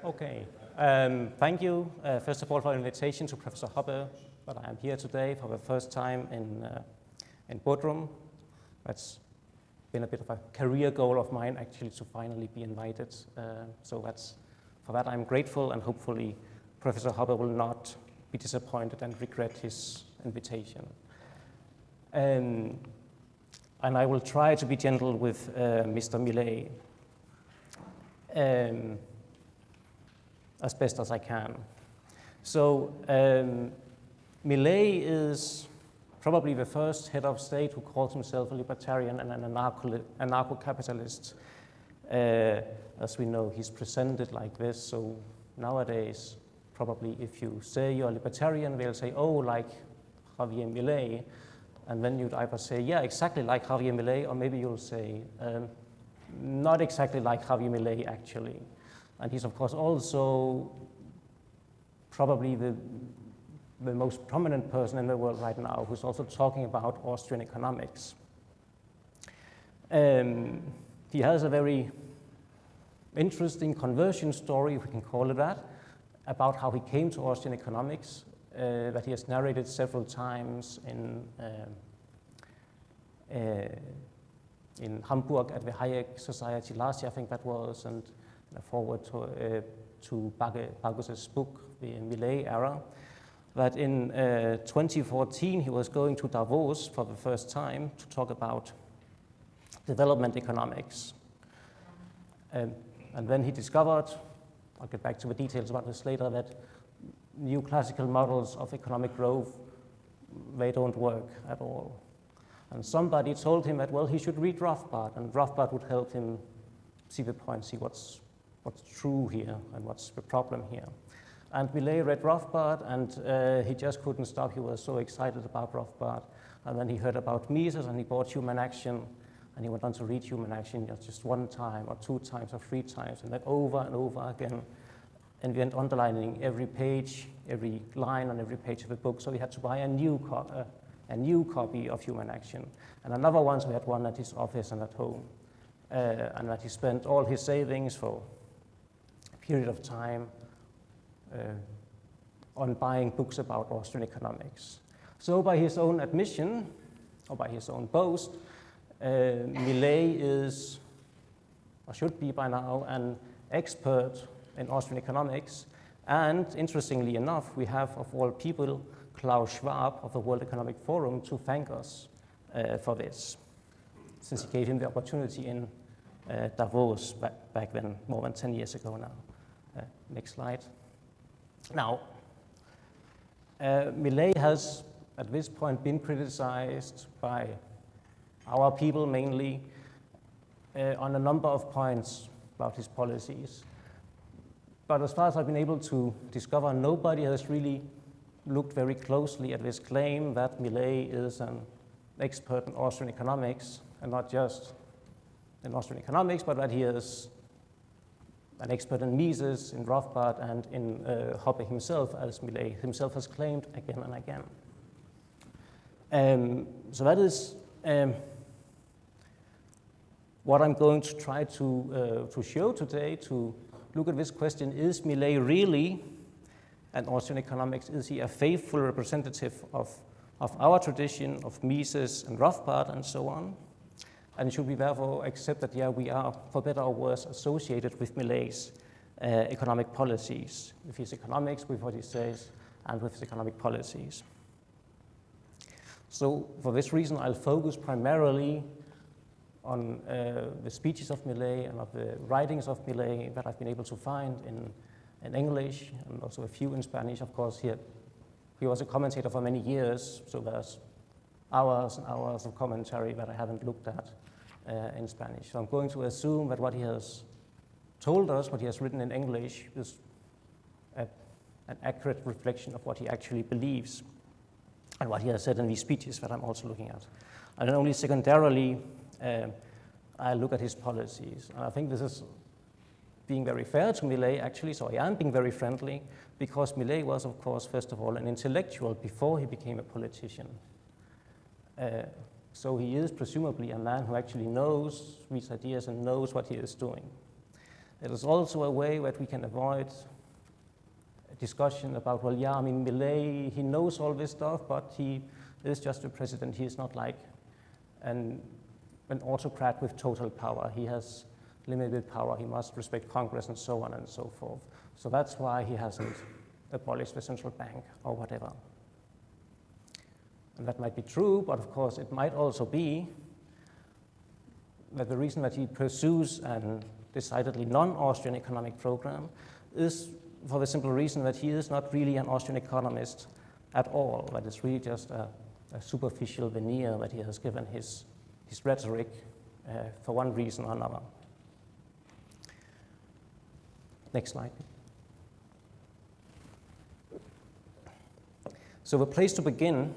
Okay. Thank you, first of all, for the invitation to Professor Hoppe, but I am here today for the first time in Bodrum. That's been a bit of a career goal of mine, actually, to finally be invited. So for that I'm grateful, and hopefully Professor Hoppe will not be disappointed and regret his invitation. And I will try to be gentle with Mr. Milei as best as I can. So Milei is probably the first head of state who calls himself a libertarian and an anarcho-capitalist. As we know, he's presented like this. So nowadays, probably if you say you're a libertarian, they'll say, oh, like Javier Milei. And then you'd either say, yeah, exactly like Javier Milei, or maybe you'll say, not exactly like Javier Milei, actually. And he's, of course, also probably the most prominent person in the world right now who's also talking about Austrian economics. He has a very interesting conversion story, if we can call it that, about how he came to Austrian economics, that he has narrated several times in Hamburg at the Hayek Society last year, I think that was, and forward to Bagus's book, The Milei Era, that in 2014 he was going to Davos for the first time to talk about development economics. And then he discovered, I'll get back to the details about this later, that new classical models of economic growth, they don't work at all. And somebody told him that, well, he should read Rothbard, and Rothbard would help him see the point, see what's true here and what's the problem here. And Milei read Rothbard, and he just couldn't stop. He was so excited about Rothbard. And then he heard about Mises, and he bought Human Action, and he went on to read Human Action just one time or two times or three times, and then over and over again. And we went underlining every page, every line on every page of the book, so he had to buy a new copy of Human Action. And another one, so he had one at his office and at home. And that he spent all his savings for a period of time on buying books about Austrian economics. So by his own admission, or by his own boast, Milei is, or should be by now, an expert in Austrian economics. And interestingly enough, we have, of all people, Klaus Schwab of the World Economic Forum to thank us for this, since he gave him the opportunity in Davos back then, more than 10 years ago now. Next slide. Now, Milei has, at this point, been criticized by our people mainly on a number of points about his policies. But as far as I've been able to discover, nobody has really looked very closely at this claim that Milei is an expert in Austrian economics, and not just in Austrian economics, but that he is an expert in Mises, in Rothbard, and in Hoppe himself, as Milei himself has claimed again and again. So that is what I'm going to try to show today, to look at this question: is Milei really an Austrian economics? Is he a faithful representative of our tradition, of Mises and Rothbard and so on? And should we therefore accept that, yeah, we are, for better or worse, associated with Milei's economic policies, with his economics, with what he says, and with his economic policies? So for this reason, I'll focus primarily on the speeches of Milei and of the writings of Milei that I've been able to find in English, and also a few in Spanish. Of course, he was a commentator for many years, so there's hours and hours of commentary that I haven't looked at in Spanish. So I'm going to assume that what he has told us, what he has written in English, is an accurate reflection of what he actually believes and what he has said in these speeches that I'm also looking at. And then only secondarily, I look at his policies. And I think this is being very fair to Milei, actually, so I am being very friendly, because Milei was, of course, first of all, an intellectual before he became a politician. So he is presumably a man who actually knows these ideas and knows what he is doing. It is also a way that we can avoid a discussion about, well, yeah, I mean, Milei, he knows all this stuff, but he is just a president. He is not like an autocrat with total power. He has limited power. He must respect Congress and so on and so forth. So that's why he hasn't abolished the central bank or whatever. And that might be true, but of course it might also be that the reason that he pursues a decidedly non-Austrian economic program is for the simple reason that he is not really an Austrian economist at all, that it's really just a superficial veneer that he has given his rhetoric for one reason or another. Next slide. So the place to begin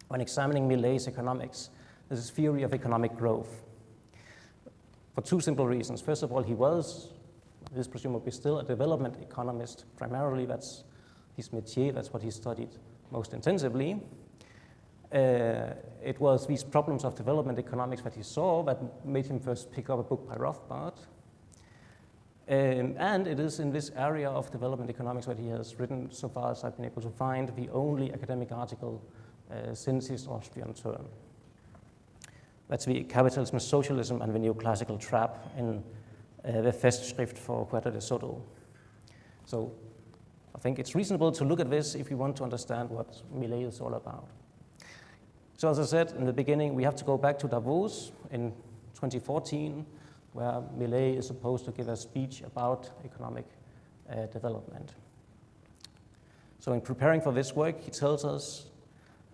when examining Milei's economics is his theory of economic growth. For two simple reasons. First of all, he is presumably still a development economist. Primarily, that's his métier, that's what he studied most intensively. It was these problems of development economics that he saw that made him first pick up a book by Rothbard. And it is in this area of development economics that he has written, so far as I've been able to find, the only academic article since his Austrian term. That's the Capitalism, Socialism, and the Neoclassical Trap in the Festschrift for Puerta de Soto. So I think it's reasonable to look at this if we want to understand what Milei is all about. So as I said in the beginning, we have to go back to Davos in 2014, where Milei is supposed to give a speech about economic development. So in preparing for this work, he tells us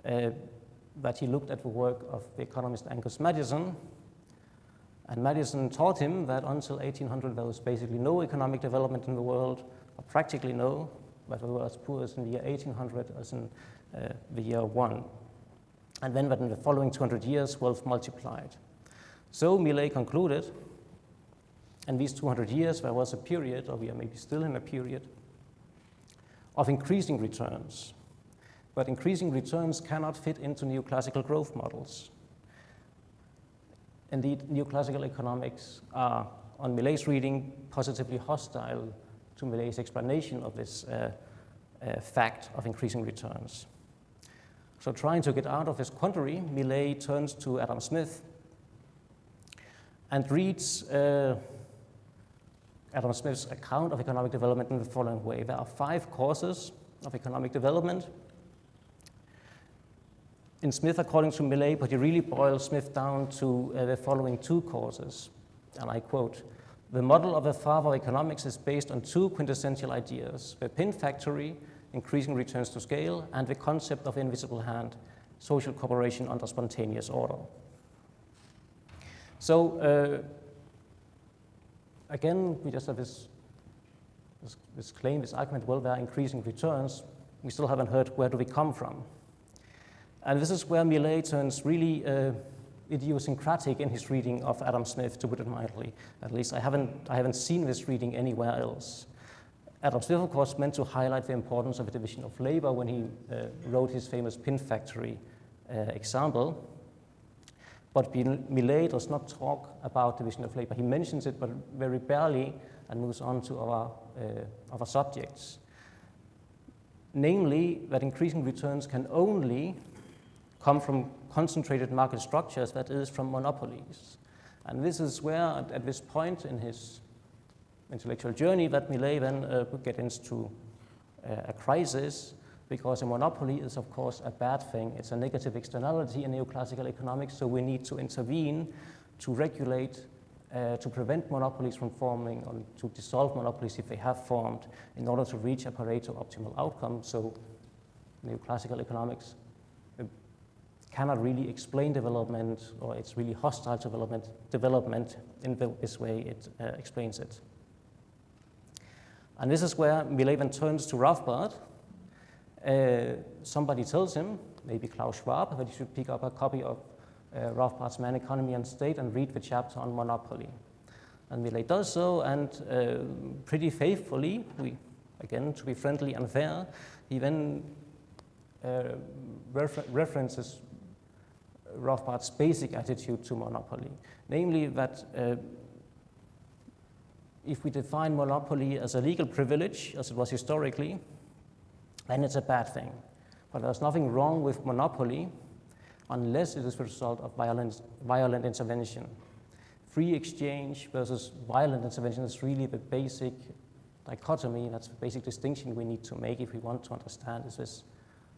that he looked at the work of the economist Angus Maddison, and Maddison taught him that until 1800 there was basically no economic development in the world, or practically no, but we were as poor as in the year 1800 as in the year 1. And then that in the following 200 years, wealth multiplied. So Milei concluded, in these 200 years, there was a period, or we are maybe still in a period, of increasing returns. But increasing returns cannot fit into neoclassical growth models. Indeed, neoclassical economics are, on Milei's reading, positively hostile to Milei's explanation of this fact of increasing returns. So trying to get out of this quandary, Milei turns to Adam Smith and reads Adam Smith's account of economic development in the following way. There are 5 causes of economic development. In Smith, according to Milei, but he really boils Smith down to the following 2 causes. And I quote, "The model of the father of economics is based on 2 quintessential ideas, the pin factory, increasing returns to scale, and the concept of invisible hand, social cooperation under spontaneous order." So again, we just have this claim, this argument, well, there are increasing returns. We still haven't heard where do we come from. And this is where Milei turns really idiosyncratic in his reading of Adam Smith, to put it mildly. At least I haven't seen this reading anywhere else. Adam Smith, of course, meant to highlight the importance of a division of labor when he wrote his famous pin factory example. But Milei does not talk about division of labor. He mentions it, but very barely, and moves on to other subjects. Namely, that increasing returns can only come from concentrated market structures, that is, from monopolies. And this is where, at this point in his intellectual journey, that Milei then would get into a crisis, because a monopoly is, of course, a bad thing. It's a negative externality in neoclassical economics, so we need to intervene to regulate, to prevent monopolies from forming, or to dissolve monopolies if they have formed, in order to reach a Pareto optimal outcome. So neoclassical economics cannot really explain development, or it's really hostile to development in this way it explains it. And this is where Milei then turns to Rothbard. Somebody tells him, maybe Klaus Schwab, that he should pick up a copy of Rothbard's Man, Economy and State and read the chapter on monopoly. And Milei does so, and pretty faithfully, again, to be friendly and fair, he then references Rothbard's basic attitude to monopoly, namely that if we define monopoly as a legal privilege, as it was historically, then it's a bad thing. But there's nothing wrong with monopoly unless it is the result of violent intervention. Free exchange versus violent intervention is really the basic dichotomy. That's the basic distinction we need to make if we want to understand, is this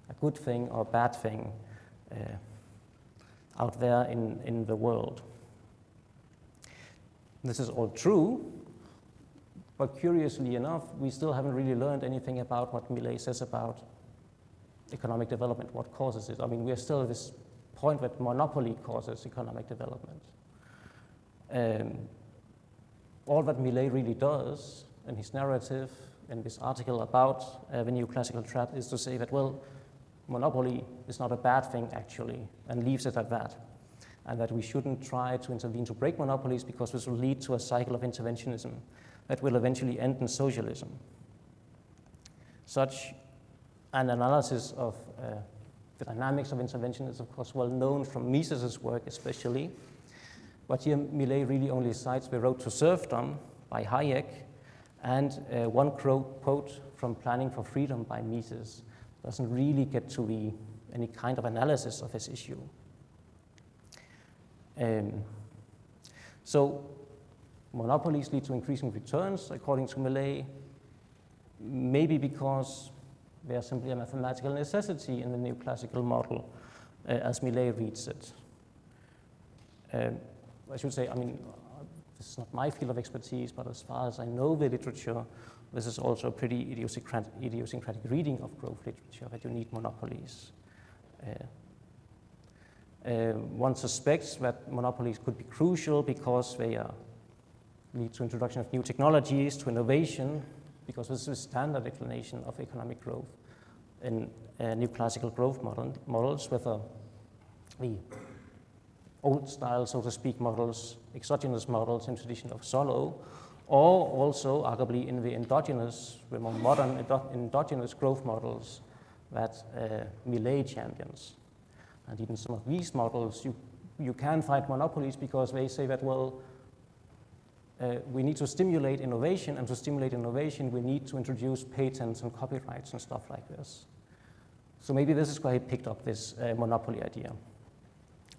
a good thing or a bad thing out there in the world. This is all true, but curiously enough, we still haven't really learned anything about what Milei says about economic development, what causes it. I mean, we are still at this point that monopoly causes economic development. All that Milei really does in his narrative, in this article about the new classical trap, is to say that, well, monopoly is not a bad thing, actually, and leaves it at that. And that we shouldn't try to intervene to break monopolies because this will lead to a cycle of interventionism that will eventually end in socialism. Such an analysis of the dynamics of intervention is, of course, well known from Mises's work especially. But here Milei really only cites The Road to Serfdom by Hayek and one quote from Planning for Freedom by Mises. Doesn't really get to any kind of analysis of this issue. So monopolies lead to increasing returns, according to Milei, maybe because they are simply a mathematical necessity in the neoclassical model, as Milei reads it. I should say, I mean, this is not my field of expertise, but as far as I know the literature, this is also a pretty idiosyncratic reading of growth literature, that you need monopolies. One suspects that monopolies could be crucial because they lead to introduction of new technologies, to innovation, because this is a standard explanation of economic growth in new classical growth models, whether the old style, so to speak, models, exogenous models in tradition of Solow, or also arguably in the endogenous, the more modern endogenous growth models that Milei champions. And even some of these models, you can find monopolies because they say that, well, we need to stimulate innovation, and to stimulate innovation, we need to introduce patents and copyrights and stuff like this. So maybe this is why he picked up this monopoly idea.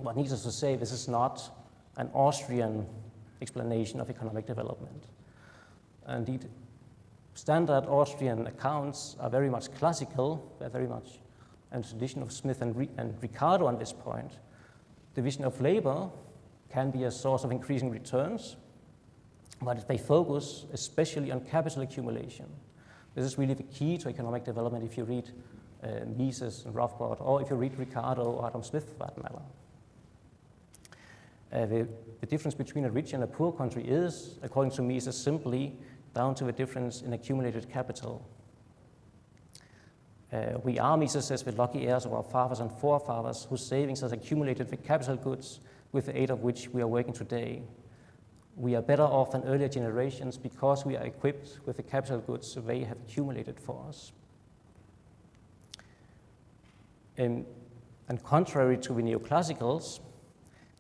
But needless to say, this is not an Austrian explanation of economic development. Indeed, standard Austrian accounts are very much classical. They're very much in the tradition of Smith and Ricardo on this point. Division of labor can be a source of increasing returns, but they focus especially on capital accumulation. This is really the key to economic development if you read Mises and Rothbard, or if you read Ricardo or Adam Smith for that matter. The difference between a rich and a poor country is, according to Mises, simply down to the difference in accumulated capital. We are, Mises says, the lucky heirs of our fathers and forefathers whose savings has accumulated the capital goods with the aid of which we are working today. We are better off than earlier generations because we are equipped with the capital goods they have accumulated for us. And contrary to the neoclassicals,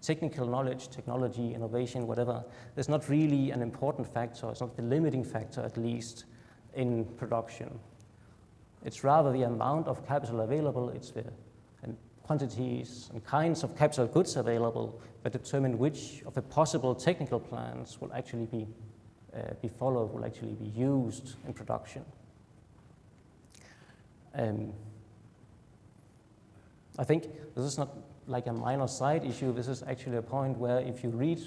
technical knowledge, technology, innovation, whatever, is not really an important factor. It's not the limiting factor, at least, in production. It's rather the amount of capital available, it's the quantities and kinds of capital goods available that determine which of the possible technical plans will actually be followed, will actually be used in production. I think this is not like a minor side issue. This is actually a point where if you read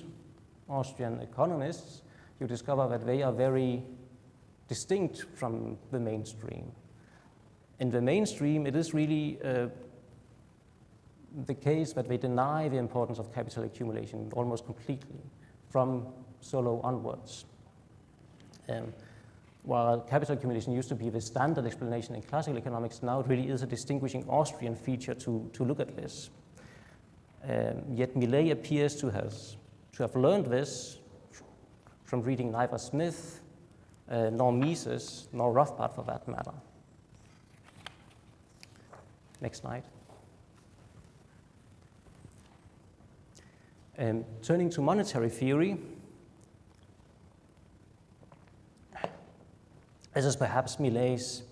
Austrian economists, you discover that they are very distinct from the mainstream. In the mainstream, it is really the case that they deny the importance of capital accumulation almost completely from Solow onwards. While capital accumulation used to be the standard explanation in classical economics, now it really is a distinguishing Austrian feature to look at this. Yet Milei appears to have learned this from reading neither Smith, nor Mises, nor Rothbard for that matter. Next slide. Turning to monetary theory, This is perhaps Milei's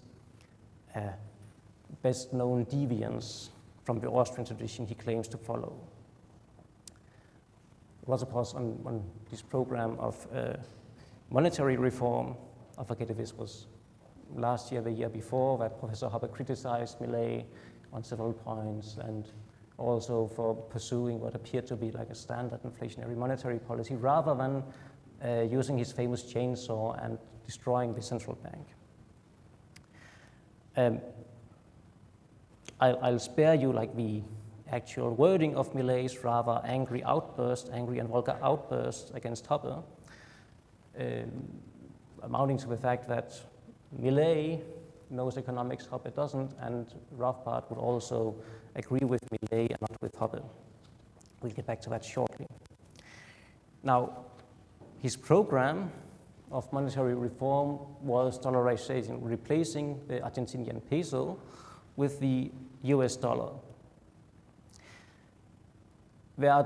best known deviance from the Austrian tradition he claims to follow. It was, of course, on this program of monetary reform. I forget if this was last year, the year before, that Professor Rothbard criticized Milei on several points, and also for pursuing what appeared to be like a standard inflationary monetary policy, rather than using his famous chainsaw and destroying the central bank. I'll spare you like the actual wording of Milei's rather angry and vulgar outburst against Rothbard, amounting to the fact that Milei knows economics, Rothbard doesn't, and Rothbard would also agree with Milei and not with Rothbard. We'll get back to that shortly. Now, his program of monetary reform was dollarization, replacing the Argentinian peso with the US dollar. There are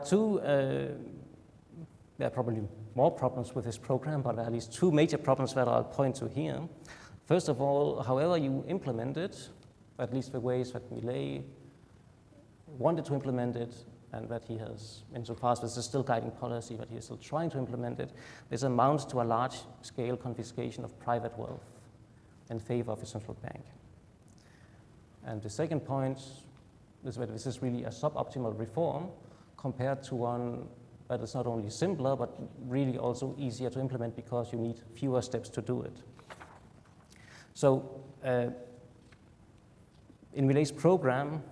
probably more problems with this program, but at least two major problems that I'll point to here. First of all, however you implement it, at least the ways that Milei wanted to implement it, and that he has, insofar as this is still guiding policy, but he is still trying to implement it, this amounts to a large-scale confiscation of private wealth in favor of the central bank. And the second point is that this is really a suboptimal reform compared to one that is not only simpler, but really also easier to implement because you need fewer steps to do it. So in Milei's program,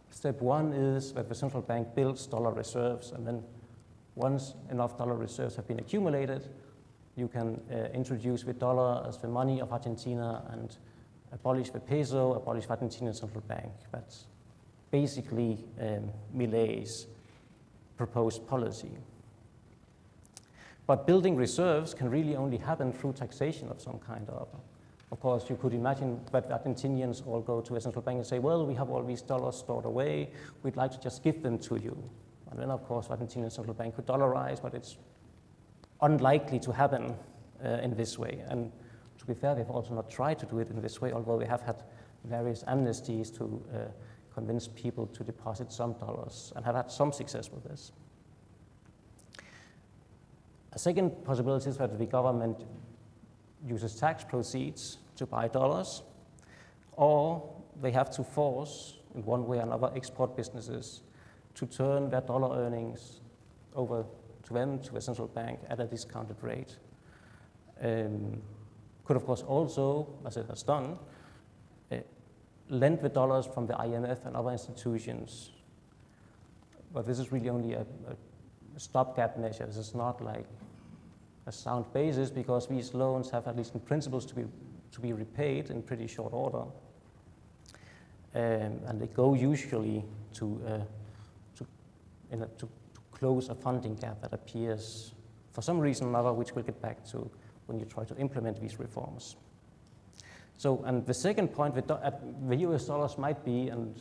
step one is that the central bank builds dollar reserves, and then once enough dollar reserves have been accumulated, you can introduce the dollar as the money of Argentina and abolish the peso, abolish the Argentinian central bank. That's basically Milei's proposed policy. But building reserves can really only happen through taxation of some kind or other. Of course, you could imagine that the Argentinians all go to a central bank and say, well, we have all these dollars stored away, we'd like to just give them to you. And then, of course, the Argentinian central bank could dollarize, but it's unlikely to happen in this way. And to be fair, they've also not tried to do it in this way, although they have had various amnesties to convince people to deposit some dollars and have had some success with this. A second possibility is that the government uses tax proceeds to buy dollars, or they have to force, in one way or another, export businesses to turn their dollar earnings over to them, to the central bank, at a discounted rate. Could, of course, also, as it has done, lend the dollars from the IMF and other institutions. But this is really only a stopgap measure. This is not like a sound basis, because these loans have, at least in principles, to be repaid in pretty short order. And they go usually to close a funding gap that appears for some reason or another, which we'll get back to when you try to implement these reforms. So, and the second point, the US dollars might be, and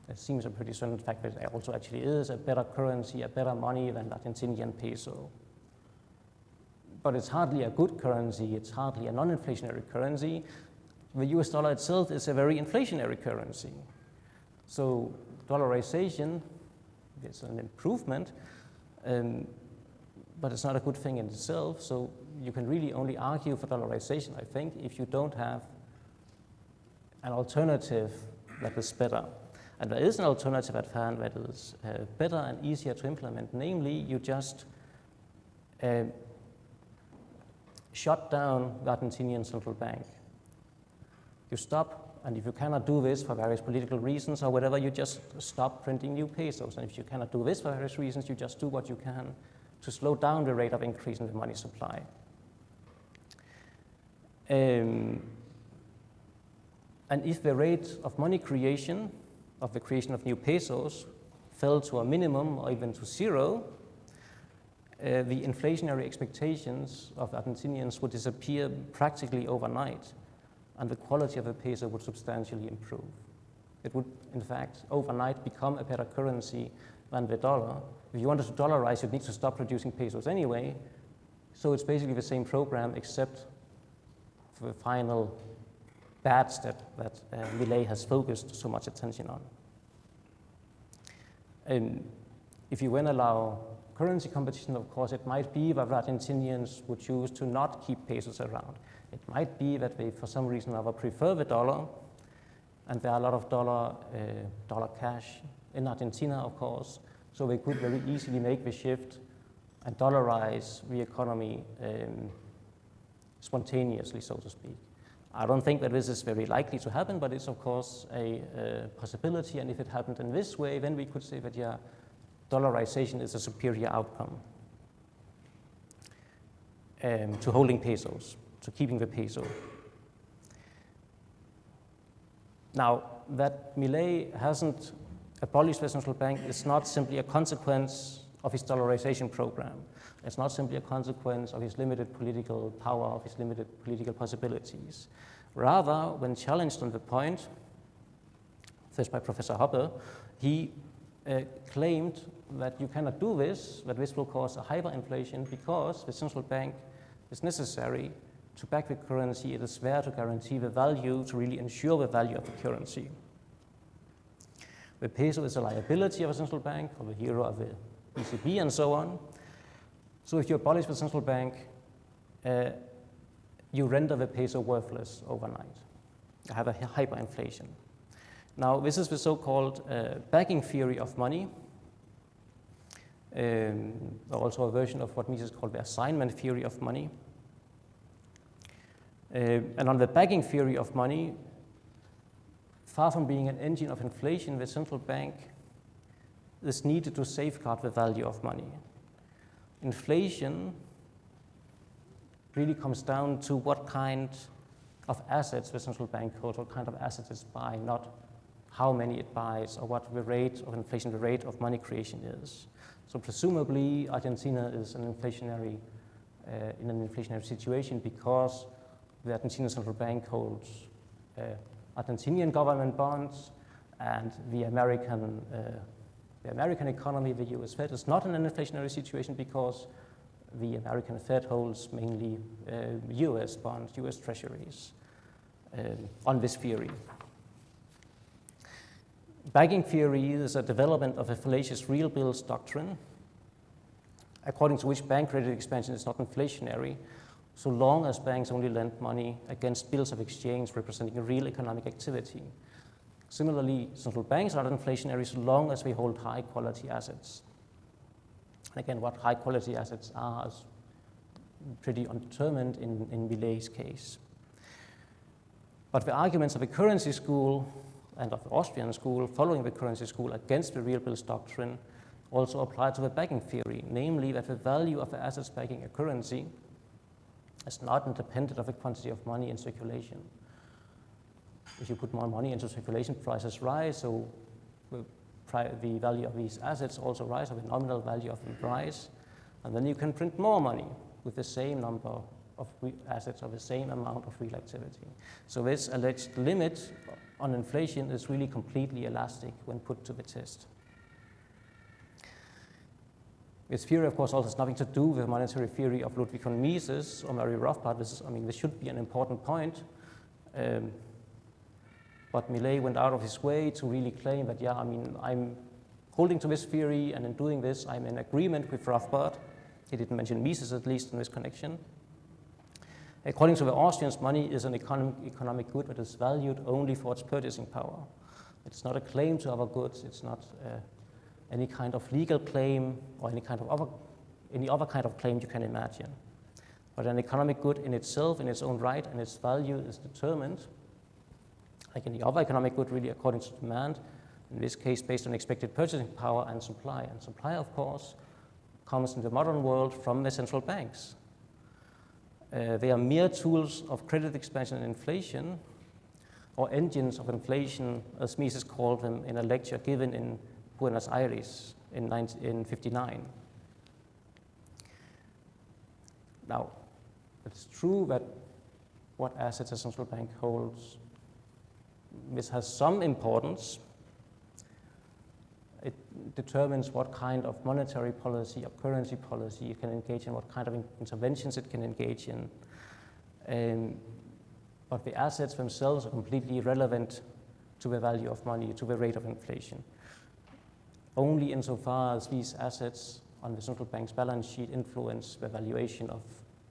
it seems a pretty certain fact that it also actually is, a better currency, a better money than the Argentinian peso. But it's hardly a good currency, it's hardly a non-inflationary currency. The US dollar itself is a very inflationary currency. So dollarization is an improvement, but it's not a good thing in itself. So you can really only argue for dollarization, I think, if you don't have an alternative that is better. And there is an alternative at hand that is better and easier to implement. Namely, you just shut down the Argentinian central bank. You stop, and if you cannot do this for various political reasons or whatever, you just stop printing new pesos. And if you cannot do this for various reasons, you just do what you can to slow down the rate of increase in the money supply. And if the rate of money creation, of the creation of new pesos, fell to a minimum or even to zero, the inflationary expectations of Argentinians would disappear practically overnight, and the quality of the peso would substantially improve. It would, in fact, overnight become a better currency than the dollar. If you wanted to dollarize, you'd need to stop producing pesos anyway, so it's basically the same program, except the final bad step that Milei has focused so much attention on. If you then allow currency competition, of course, it might be that Argentinians would choose to not keep pesos around. It might be that they, for some reason, rather prefer the dollar, and there are a lot of dollar cash in Argentina, of course, so they could very easily make the shift and dollarize the economy spontaneously, so to speak. I don't think that this is very likely to happen, but it's of course a possibility, and if it happened in this way, then we could say that, yeah, dollarization is a superior outcome to holding pesos, to keeping the peso. Now, that Milei hasn't abolished the central bank is not simply a consequence of his dollarization program. It's not simply a consequence of his limited political power, of his limited political possibilities. Rather, when challenged on the point, first by Professor Hoppe, he claimed that you cannot do this, that this will cause a hyperinflation because the central bank is necessary to back the currency. It is there to guarantee the value, to really ensure the value of the currency. The peso is a liability of a central bank, or the hero of the ECB, and so on. So if you abolish the central bank, you render the peso worthless overnight. You have a hyperinflation. Now, this is the so-called backing theory of money, also a version of what Mises called the assignment theory of money. And on the backing theory of money, far from being an engine of inflation, the central bank is needed to safeguard the value of money. Inflation really comes down to what kind of assets the central bank holds, what kind of assets it's buying, not how many it buys or what the rate of inflation, the rate of money creation is. So presumably, Argentina is in an inflationary situation because the Argentinian central bank holds Argentinian government bonds, and the American economy, the US Fed, is not in an inflationary situation because the American Fed holds mainly US bonds, US treasuries on this theory. Backing theory is a development of a fallacious real bills doctrine, according to which bank credit expansion is not inflationary, so long as banks only lend money against bills of exchange representing a real economic activity. Similarly, central banks are not inflationary so long as we hold high-quality assets. And again, what high-quality assets are is pretty undetermined in Milei's case. But the arguments of the currency school and of the Austrian school following the currency school against the real bills doctrine also apply to the backing theory, namely that the value of the assets backing a currency is not independent of the quantity of money in circulation. If you put more money into circulation, prices rise, so the value of these assets also rise, or the nominal value of them rise, and then you can print more money with the same number of assets or the same amount of real activity. So this alleged limit on inflation is really completely elastic when put to the test. This theory, of course, also has nothing to do with the monetary theory of Ludwig von Mises or Mary Rothbard. This should be an important point. But Milei went out of his way to really claim that, yeah, I'm holding to this theory, and in doing this, I'm in agreement with Rothbard. He didn't mention Mises, at least, in this connection. According to the Austrians, money is an economic good that is valued only for its purchasing power. It's not a claim to other goods. It's not any kind of legal claim or any other kind of claim you can imagine. But an economic good in itself, in its own right, and its value is determined, like any other economic good, really according to demand, in this case based on expected purchasing power and supply. And supply, of course, comes in the modern world from the central banks. They are mere tools of credit expansion and inflation, or engines of inflation, as Mises called them in a lecture given in Buenos Aires in 1959. Now, it's true that what assets a central bank holds, this has some importance. It determines what kind of monetary policy or currency policy it can engage in, what kind of interventions it can engage in. but the assets themselves are completely irrelevant to the value of money, to the rate of inflation. Only insofar as these assets on the central bank's balance sheet influence the valuation of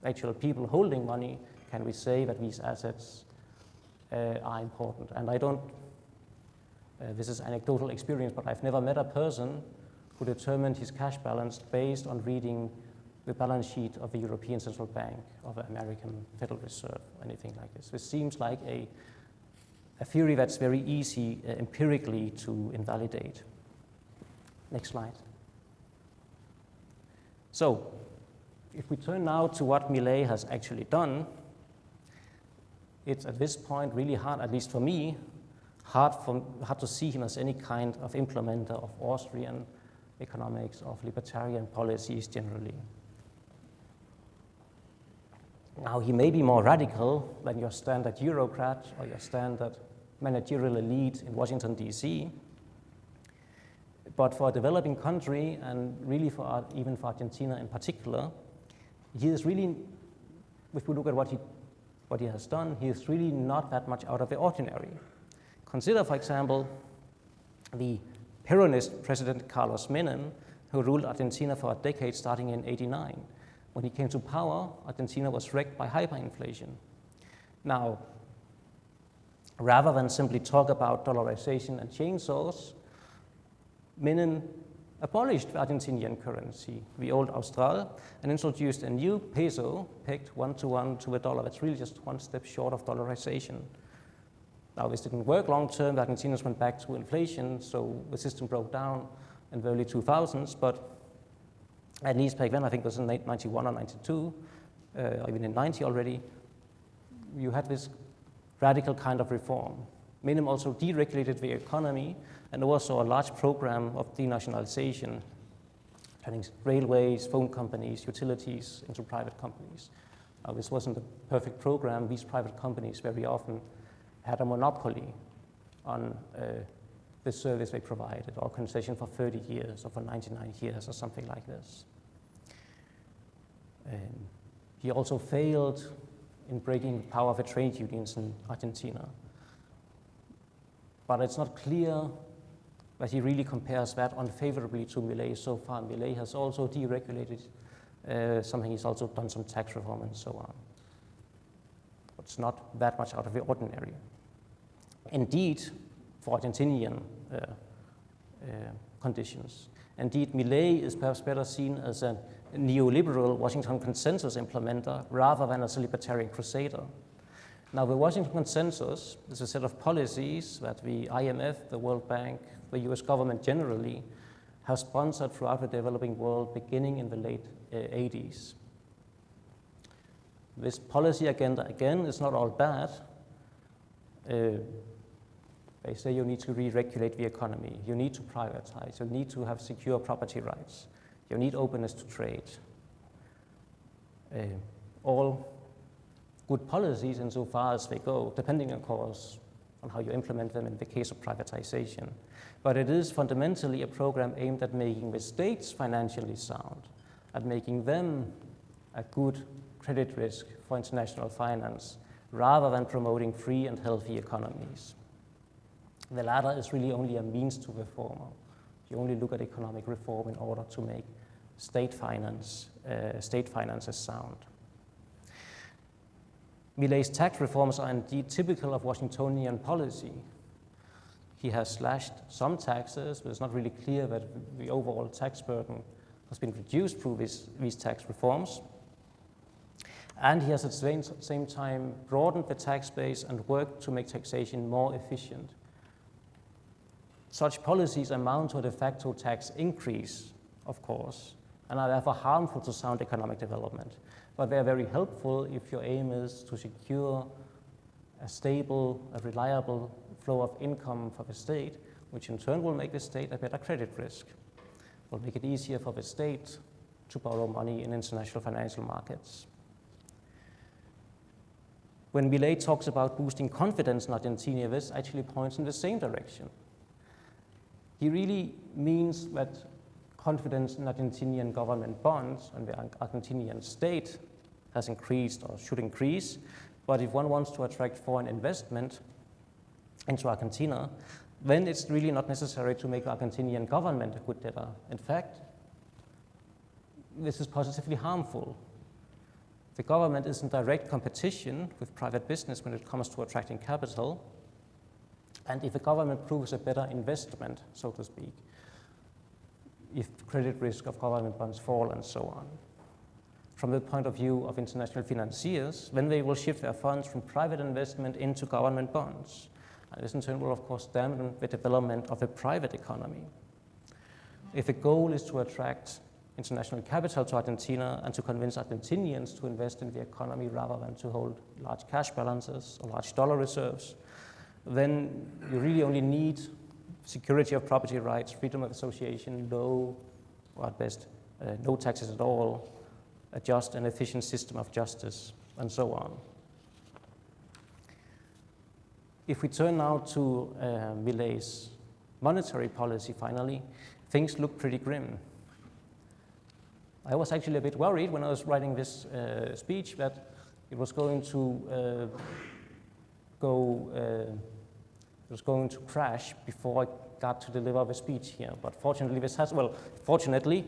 actual people holding money can we say that these assets are important. And I don't, this is anecdotal experience, but I've never met a person who determined his cash balance based on reading the balance sheet of the European Central Bank, of the American Federal Reserve, anything like this. This seems like a theory that's very easy empirically to invalidate. Next slide. So, if we turn now to what Milei has actually done, it's at this point really hard, at least for me, hard to see him as any kind of implementer of Austrian economics, of libertarian policies generally. Now, he may be more radical than your standard Eurocrat or your standard managerial elite in Washington, D.C., but for a developing country, and really even for Argentina in particular, he is really, if we look at what he has done, he is really not that much out of the ordinary. Consider, for example, the Peronist President Carlos Menem, who ruled Argentina for a decade starting in '89. When he came to power, Argentina was wrecked by hyperinflation. Now, rather than simply talk about dollarization and chainsaws, Menem abolished the Argentinian currency, the old Austral, and introduced a new peso pegged 1-to-1 to the dollar. That's really just one step short of dollarization. Now, this didn't work long term. The Argentinians went back to inflation, so the system broke down in the early 2000s, but at least back then, I think it was in 91 or 92, or even in 90 already, you had this radical kind of reform. Menem also deregulated the economy and oversaw a large program of denationalization, turning railways, phone companies, utilities into private companies. This wasn't a perfect program. These private companies very often had a monopoly on the service they provided, or concession for 30 years or for 99 years or something like this. He also failed in breaking the power of the trade unions in Argentina. But it's not clear that he really compares that unfavorably to Milei so far. Milei has also deregulated something. He's also done some tax reform and so on. But it's not that much out of the ordinary. Indeed, for Argentinian conditions, indeed, Milei is perhaps better seen as a neoliberal Washington consensus implementer rather than as a libertarian crusader. Now, the Washington Consensus is a set of policies that the IMF, the World Bank, the US government generally have sponsored throughout the developing world beginning in the late 80s. This policy agenda, again, is not all bad. They say you need to re-regulate the economy, you need to privatize, you need to have secure property rights, you need openness to trade. All good policies insofar as they go, depending, of course, on how you implement them in the case of privatization. But it is fundamentally a program aimed at making the states financially sound, at making them a good credit risk for international finance, rather than promoting free and healthy economies. The latter is really only a means to the former. You only look at economic reform in order to make state finances sound. Milei's tax reforms are indeed typical of Washingtonian policy. He has slashed some taxes, but it's not really clear that the overall tax burden has been reduced through these tax reforms. And he has at the same time broadened the tax base and worked to make taxation more efficient. Such policies amount to a de facto tax increase, of course, and are therefore harmful to sound economic development. But they're very helpful if your aim is to secure a stable, a reliable flow of income for the state, which in turn will make the state a better credit risk. Will make it easier for the state to borrow money in international financial markets. When Milei talks about boosting confidence in Argentina, this actually points in the same direction. He really means that confidence in Argentinian government bonds and the Argentinian state has increased or should increase, But if one wants to attract foreign investment into Argentina, then it's really not necessary to make the Argentinian government a good debtor. In fact, this is positively harmful. The government is in direct competition with private business when it comes to attracting capital. And if the government proves a better investment, so to speak, if credit risk of government bonds fall and so on, from the point of view of international financiers, then they will shift their funds from private investment into government bonds. And this in turn will, of course, dampen the development of the private economy. If the goal is to attract international capital to Argentina and to convince Argentinians to invest in the economy rather than to hold large cash balances or large dollar reserves, then you really only need security of property rights, freedom of association, low, or at best, no taxes at all, a just and efficient system of justice, and so on. If we turn now to Milei's monetary policy, finally, things look pretty grim. I was actually a bit worried when I was writing this speech that it was going to crash before I got to deliver the speech here. But fortunately, this has, well, fortunately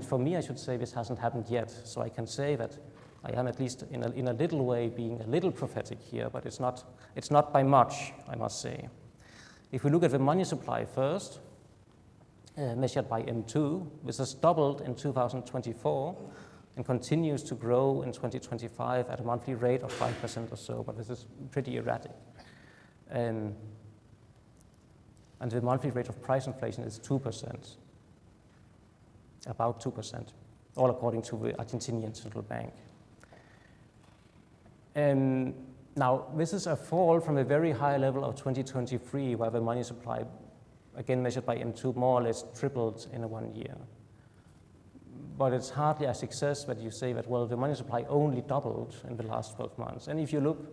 for me, I should say, this hasn't happened yet. So I can say that I am at least in a little way being a little prophetic here, but it's not by much, I must say. If we look at the money supply first, measured by M2, this has doubled in 2024 and continues to grow in 2025 at a monthly rate of 5% or so, but this is pretty erratic. And the monthly rate of price inflation is 2%, about 2%, all according to the Argentinian central bank. Now, this is a fall from a very high level of 2023, where the money supply, again measured by M2, more or less tripled in 1 year. But it's hardly a success that you say that, well, the money supply only doubled in the last 12 months. And if you look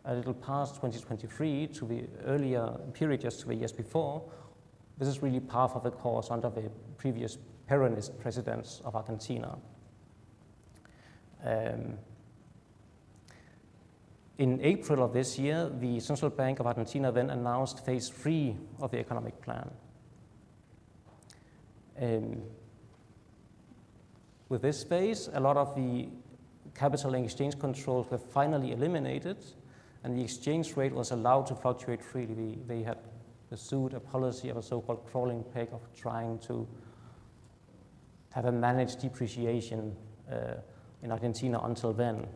a little past 2023 to the earlier period, just to the years before, this is really par for the course under the previous Peronist presidents of Argentina. In April of this year, the Central Bank of Argentina then announced phase 3 of the economic plan. With this phase, a lot of the capital and exchange controls were finally eliminated, and the exchange rate was allowed to fluctuate freely. They had pursued a policy of a so-called crawling peg of trying to have a managed depreciation in Argentina until then.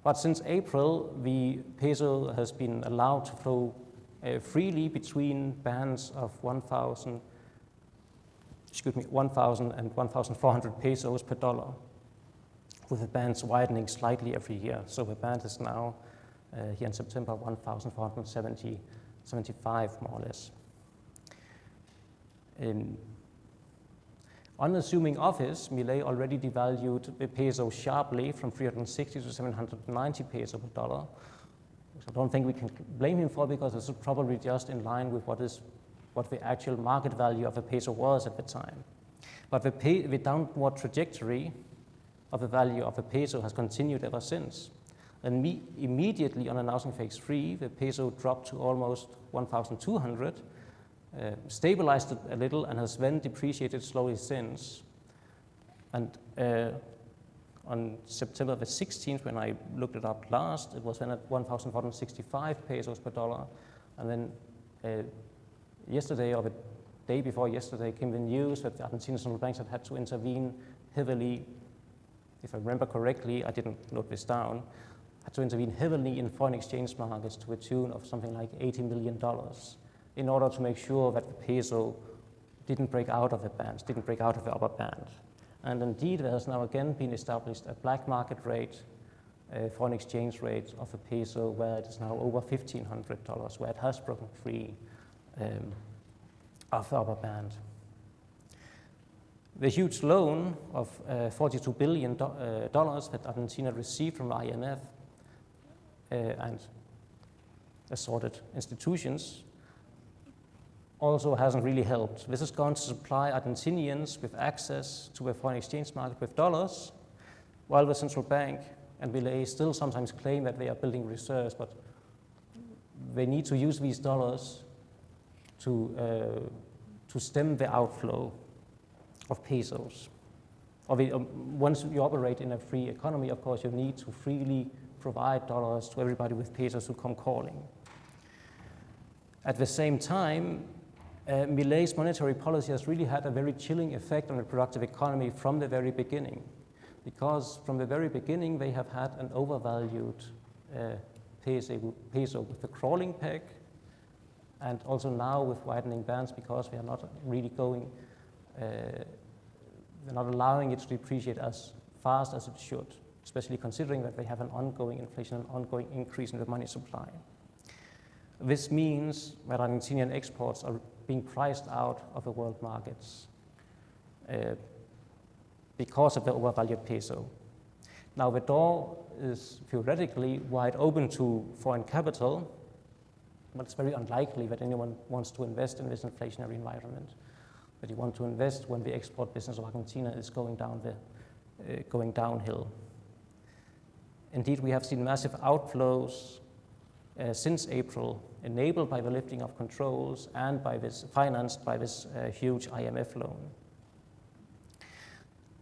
But since April, the peso has been allowed to flow freely between bands of 1,000 and 1,400 pesos per dollar, with the bands widening slightly every year. So the band is now, here in September, 1,475 more or less. On assuming office, Milei already devalued the peso sharply from 360 to 790 peso per dollar, which I don't think we can blame him for, because this is probably just in line with what the actual market value of the peso was at the time. But the downward trajectory of the value of the peso has continued ever since. And immediately on announcing phase 3, the peso dropped to almost 1,200, stabilized it a little, and has then depreciated slowly since. And on September the 16th, when I looked it up last, it was then at 1,465 pesos per dollar. And then yesterday, or the day before yesterday, came the news that the Argentine central banks had to intervene heavily. If I remember correctly, I didn't note this down, had to intervene heavily in foreign exchange markets to a tune of something like $80 million in order to make sure that the peso didn't break out of the bands, didn't break out of the upper band. And indeed, there has now again been established a black market rate, foreign exchange rate of the peso, where it is now over $1,500, where it has broken free of the upper band. The huge loan of $42 billion that Argentina received from IMF and assorted institutions also hasn't really helped. This has gone to supply Argentinians with access to a foreign exchange market with dollars, while the central bank and Milei still sometimes claim that they are building reserves, but they need to use these dollars to stem the outflow of pesos. Once you operate in a free economy, of course, you need to freely provide dollars to everybody with pesos who come calling. At the same time, Milei's monetary policy has really had a very chilling effect on the productive economy from the very beginning, because from the very beginning they have had an overvalued peso with the crawling peg, and also now with widening bands, because they are not really going, they're not allowing it to depreciate as fast as it should, especially considering that they have an ongoing inflation, an ongoing increase in the money supply. This means that Argentinian exports are being priced out of the world markets because of the overvalued peso. Now, the door is theoretically wide open to foreign capital, but it's very unlikely that anyone wants to invest in this inflationary environment. But you want to invest when the export business of Argentina is going downhill. Indeed, we have seen massive outflows since April, enabled by the lifting of controls and financed by this huge IMF loan.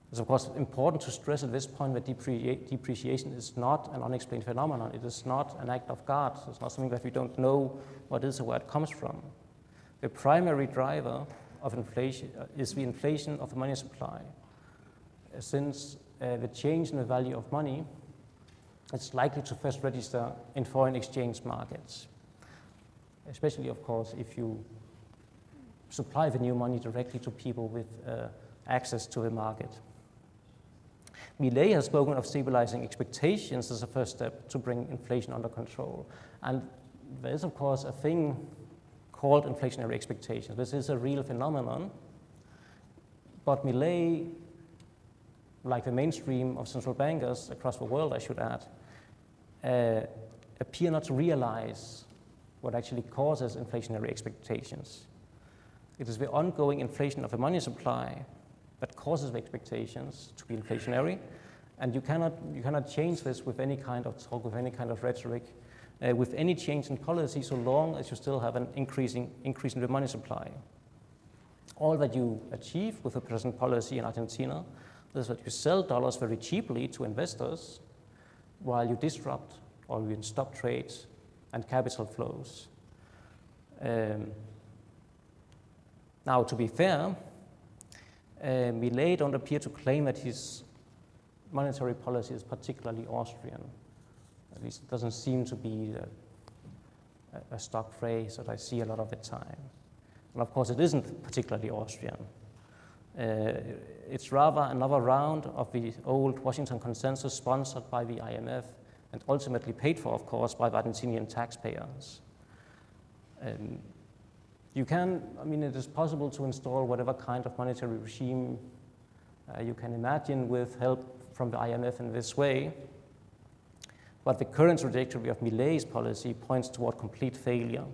It's of course important to stress at this point that depreciation is not an unexplained phenomenon. It is not an act of God. It's not something that we don't know what is or where it comes from. The primary driver of inflation is the inflation of the money supply. Since the change in the value of money, it's likely to first register in foreign exchange markets, especially, of course, if you supply the new money directly to people with access to the market. Milei has spoken of stabilizing expectations as a first step to bring inflation under control. And there is, of course, a thing called inflationary expectations. This is a real phenomenon, but Milei, like the mainstream of central bankers across the world, I should add, appear not to realize what actually causes inflationary expectations. It is the ongoing inflation of the money supply that causes the expectations to be inflationary, and you cannot change this with any kind of talk, with any kind of rhetoric, with any change in policy, so long as you still have an increase in the money supply. All that you achieve with the present policy in Argentina is that you sell dollars very cheaply to investors while you disrupt or you stop trades and capital flows. Now, to be fair, Milei don't appear to claim that his monetary policy is particularly Austrian. At least it doesn't seem to be a stock phrase that I see a lot of the time. And of course, it isn't particularly Austrian. It's rather another round of the old Washington Consensus sponsored by the IMF and ultimately paid for, of course, by the Argentinian taxpayers. It is possible to install whatever kind of monetary regime you can imagine with help from the IMF in this way, but the current trajectory of Milei's policy points toward complete failure.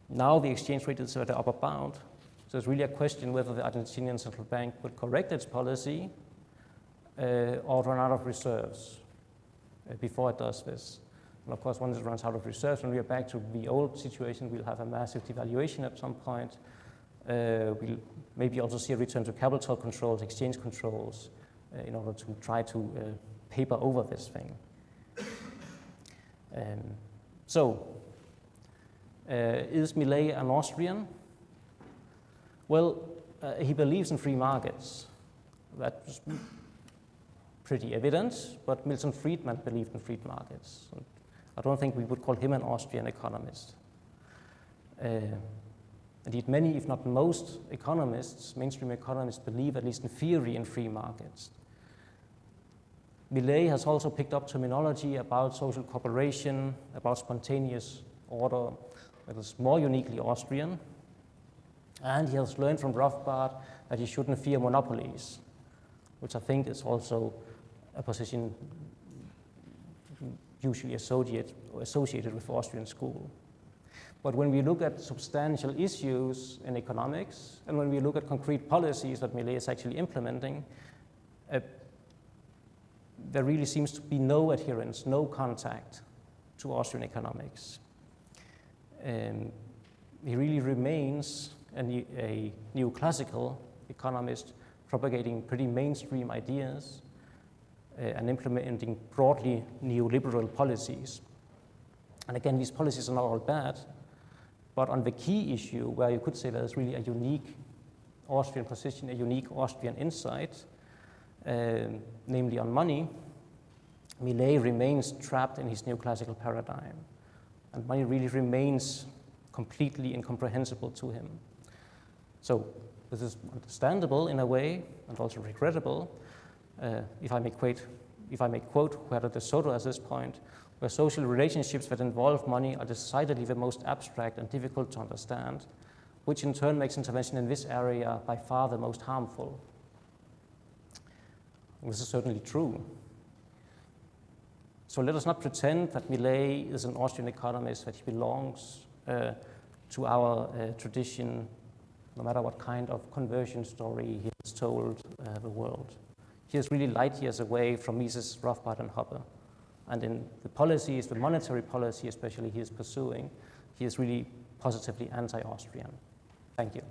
Now the exchange rate is at the upper bound, so it's really a question whether the Argentinian central bank will correct its policy or run out of reserves before it does this. And of course, once it runs out of reserves, when we are back to the old situation, we'll have a massive devaluation at some point. We'll maybe also see a return to capital controls, exchange controls, in order to try to paper over this thing. Is Milei an Austrian? Well, he believes in free markets. That's pretty evident, but Milton Friedman believed in free markets. I don't think we would call him an Austrian economist. Indeed, many, if not most, economists, mainstream economists, believe, at least in theory, in free markets. Milei has also picked up terminology about social cooperation, about spontaneous order that is more uniquely Austrian, and he has learned from Rothbard that he shouldn't fear monopolies, which I think is also a position usually associated with Austrian school. But when we look at substantial issues in economics, and when we look at concrete policies that Milei is actually implementing, there really seems to be no adherence, no contact to Austrian economics. He really remains a neoclassical economist propagating pretty mainstream ideas and implementing broadly neoliberal policies. And again, these policies are not all bad, but on the key issue where you could say there's really a unique Austrian position, a unique Austrian insight, namely on money, Milei remains trapped in his neoclassical paradigm. And money really remains completely incomprehensible to him. So this is understandable in a way, and also regrettable, if I may quote Huerta de Soto at this point, where social relationships that involve money are decidedly the most abstract and difficult to understand, which in turn makes intervention in this area by far the most harmful. This is certainly true. So let us not pretend that Milei is an Austrian economist, that he belongs to our tradition, no matter what kind of conversion story he has told the world. He is really light years away from Mises, Rothbard, and Hoppe. And in the policies, the monetary policy especially he is pursuing, he is really positively anti-Austrian. Thank you.